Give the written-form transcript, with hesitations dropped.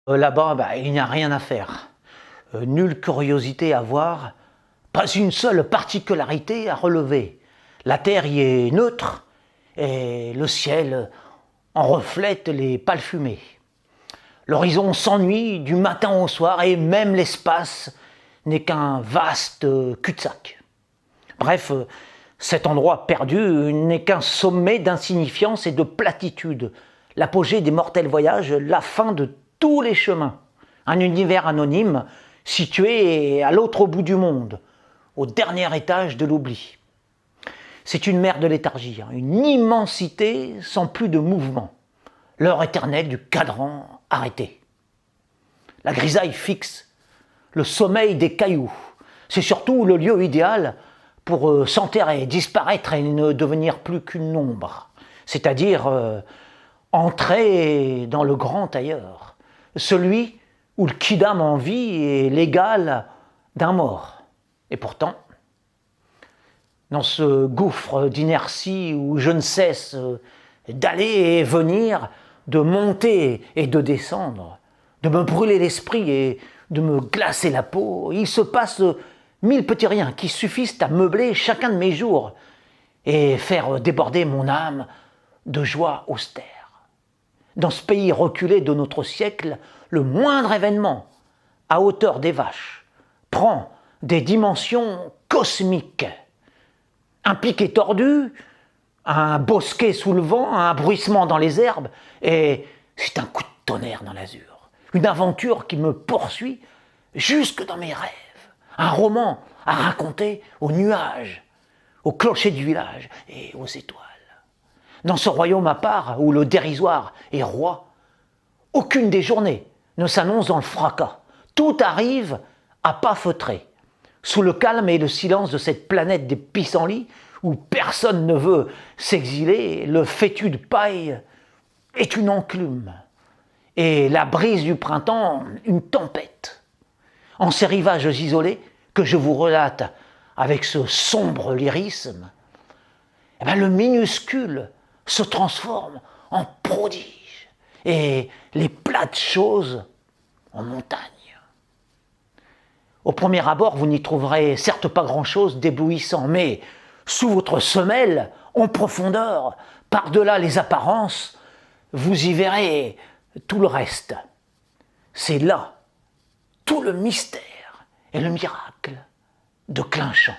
Là-bas, il n'y a rien à faire. Nulle curiosité à voir, pas une seule particularité à relever. La terre y est neutre et le ciel en reflète les pâles fumées. L'horizon s'ennuie du matin au soir et même l'espace n'est qu'un vaste cul-de-sac. Bref, cet endroit perdu n'est qu'un sommet d'insignifiance et de platitude, l'apogée des mortels voyages, la fin de tous les chemins. Un univers anonyme situé à l'autre bout du monde, au dernier étage de l'oubli. C'est une mer de léthargie, une immensité sans plus de mouvement, l'heure éternelle du cadran arrêté. La grisaille fixe, le sommeil des cailloux, c'est surtout le lieu idéal pour s'enterrer, disparaître et ne devenir plus qu'une ombre, c'est-à-dire entrer dans le grand ailleurs, celui où le quidam en vie est l'égal d'un mort. Et pourtant, dans ce gouffre d'inertie où je ne cesse d'aller et venir, de monter et de descendre, de me brûler l'esprit et de me glacer la peau, il se passe 1000 petits riens qui suffisent à meubler chacun de mes jours et faire déborder mon âme de joie austère. Dans ce pays reculé de notre siècle, le moindre événement, à hauteur des vaches, prend des dimensions cosmiques. Un piquet tordu, un bosquet sous le vent, un bruissement dans les herbes, et c'est un coup de tonnerre dans l'azur. Une aventure qui me poursuit jusque dans mes rêves. Un roman à raconter aux nuages, aux clochers du village et aux étoiles. Dans ce royaume à part où le dérisoire est roi, aucune des journées ne s'annonce dans le fracas. Tout arrive à pas feutrés, sous le calme et le silence de cette planète des pissenlits où personne ne veut s'exiler, le fétu de paille est une enclume et la brise du printemps une tempête. En ces rivages isolés que je vous relate avec ce sombre lyrisme, le minuscule se transforme en prodige et les plates choses en montagnes. Au premier abord, vous n'y trouverez certes pas grand-chose d'éblouissant, mais sous votre semelle, en profondeur, par-delà les apparences, vous y verrez tout le reste. C'est là tout le mystère et le miracle de Clinchamp.